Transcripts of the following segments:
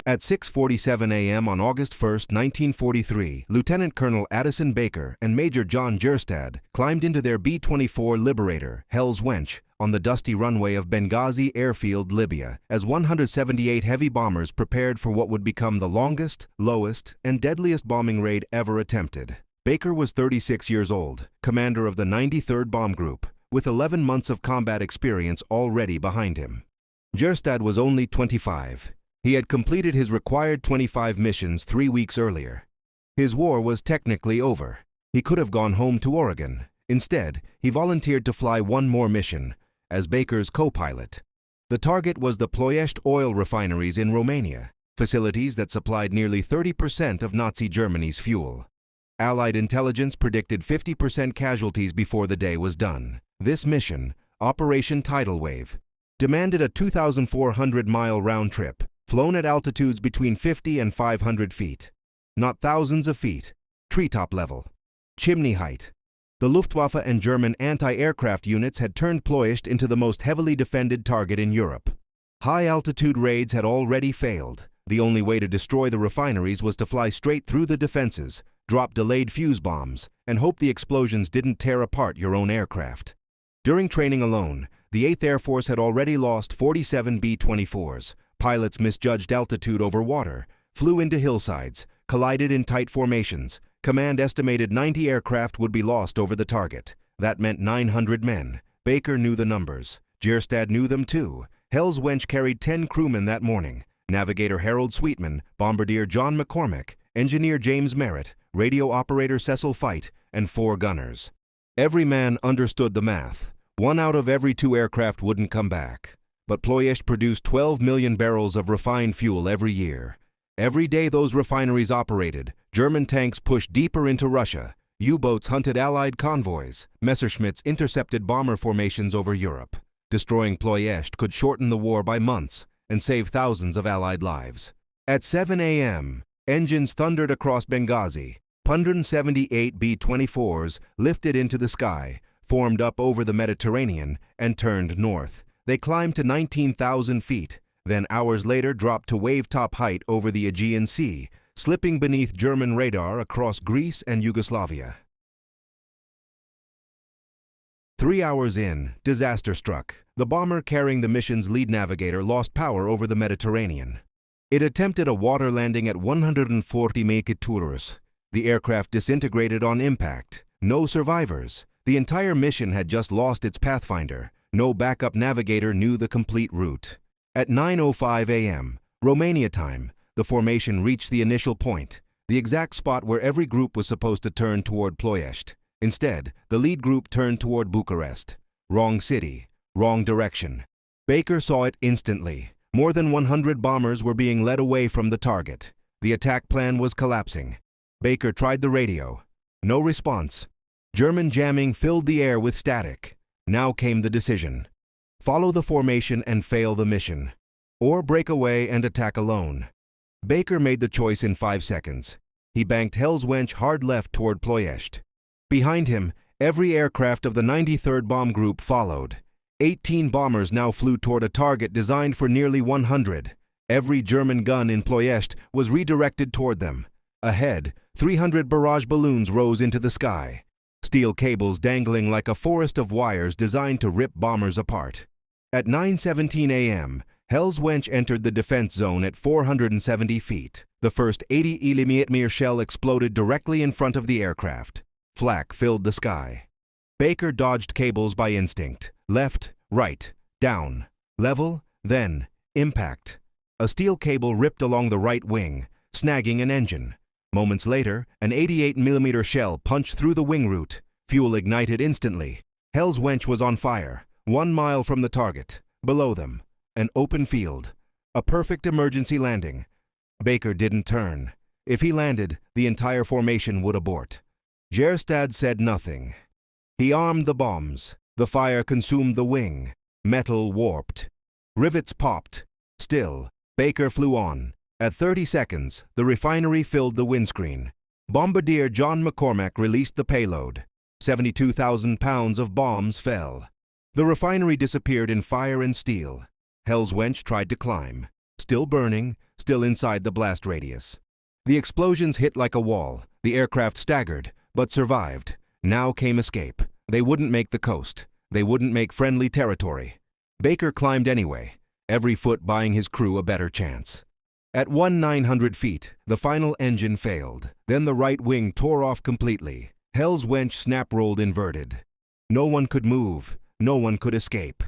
At 6:47 a.m. on August 1, 1943, Lieutenant Colonel Addison Baker and Major John Jerstad climbed into their B-24 Liberator, Hell's Wench, on the dusty runway of Benghazi Airfield, Libya, as 178 heavy bombers prepared for what would become the longest, lowest, and deadliest bombing raid ever attempted. Baker was 36 years old, commander of the 93rd Bomb Group, with 11 months of combat experience already behind him. Jerstad was only 25. He had completed his required 25 missions 3 weeks earlier. His war was technically over. He could have gone home to Oregon. Instead, he volunteered to fly one more mission, as Baker's co-pilot. The target was the Ploesti oil refineries in Romania, facilities that supplied nearly 30% of Nazi Germany's fuel. Allied intelligence predicted 50% casualties before the day was done. This mission, Operation Tidal Wave, demanded a 2,400-mile round trip, flown at altitudes between 50 and 500 feet. Not thousands of feet, treetop level, chimney height. The Luftwaffe and German anti-aircraft units had turned Ploesti into the most heavily defended target in Europe. High-altitude raids had already failed. The only way to destroy the refineries was to fly straight through the defenses, drop delayed fuse bombs, and hope the explosions didn't tear apart your own aircraft. During training alone, the 8th Air Force had already lost 47 B-24s. Pilots misjudged altitude over water, flew into hillsides, collided in tight formations. Command estimated 90 aircraft would be lost over the target. That meant 900 men. Baker knew the numbers. Jerstad knew them too. Hell's Wench carried 10 crewmen that morning. Navigator Harold Sweetman, Bombardier John McCormack, Engineer James Merritt, Radio Operator Cecil Fite, and 4 gunners. Every man understood the math. 1 out of every 2 aircraft wouldn't come back. But Ploesti produced 12 million barrels of refined fuel every year. Every day those refineries operated, German tanks pushed deeper into Russia. U-boats hunted Allied convoys. Messerschmitts intercepted bomber formations over Europe. Destroying Ploesti could shorten the war by months and save thousands of Allied lives. At 7 a.m., engines thundered across Benghazi. 178 B-24s lifted into the sky, formed up over the Mediterranean, and turned north. They climbed to 19,000 feet, then hours later dropped to wave-top height over the Aegean Sea, slipping beneath German radar across Greece and Yugoslavia. 3 hours in, disaster struck. The bomber carrying the mission's lead navigator lost power over the Mediterranean. It attempted a water landing at 140 kilometers. The aircraft disintegrated on impact. No survivors. The entire mission had just lost its pathfinder. No backup navigator knew the complete route. At 9:05 a.m., Romania time, the formation reached the initial point, the exact spot where every group was supposed to turn toward Ploesti. Instead, the lead group turned toward Bucharest. Wrong city, wrong direction. Baker saw it instantly. More than 100 bombers were being led away from the target. The attack plan was collapsing. Baker tried the radio. No response. German jamming filled the air with static. Now came the decision. Follow the formation and fail the mission, or break away and attack alone. Baker made the choice in 5 seconds. He banked Hell's Wench hard left toward Ploesti. Behind him, every aircraft of the 93rd Bomb Group followed. 18 bombers now flew toward a target designed for nearly 100. Every German gun in Ploesti was redirected toward them. Ahead, 300 barrage balloons rose into the sky. Steel cables dangling like a forest of wires designed to rip bombers apart. At 9:17 a.m., Hell's Wench entered the defense zone at 470 feet. The first 80 mm shell exploded directly in front of the aircraft. Flak filled the sky. Baker dodged cables by instinct. Left, right, down, level, then impact. A steel cable ripped along the right wing, snagging an engine. Moments later, an 88 mm shell punched through the wing root. Fuel ignited instantly. Hell's Wench was on fire, 1 mile from the target. Below them, an open field. A perfect emergency landing. Baker didn't turn. If he landed, the entire formation would abort. Jerstad said nothing. He armed the bombs. The fire consumed the wing. Metal warped. Rivets popped. Still, Baker flew on. At 30 seconds, the refinery filled the windscreen. Bombardier John McCormack released the payload. 72,000 pounds of bombs fell. The refinery disappeared in fire and steel. Hell's Wench tried to climb. Still burning, still inside the blast radius. The explosions hit like a wall. The aircraft staggered, but survived. Now came escape. They wouldn't make the coast. They wouldn't make friendly territory. Baker climbed anyway, every foot buying his crew a better chance. At 900 feet, the final engine failed. Then the right wing tore off completely. Hell's Wench snap-rolled inverted. No one could move. No one could escape.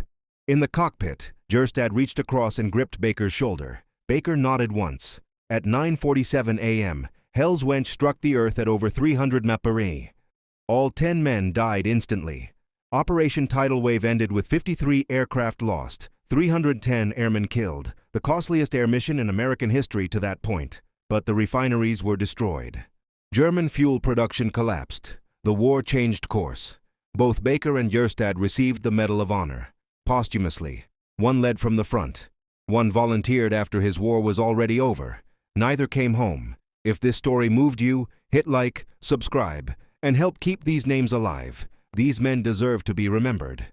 In the cockpit, Jerstad reached across and gripped Baker's shoulder. Baker nodded once. At 9:47 a.m., Hell's Wench struck the earth at over 300 mph. All 10 men died instantly. Operation Tidal Wave ended with 53 aircraft lost, 310 airmen killed, the costliest air mission in American history to that point. But the refineries were destroyed. German fuel production collapsed. The war changed course. Both Baker and Jerstad received the Medal of Honor, posthumously. One led from the front. One volunteered after his war was already over. Neither came home. If this story moved you, hit like, subscribe, and help keep these names alive. These men deserve to be remembered.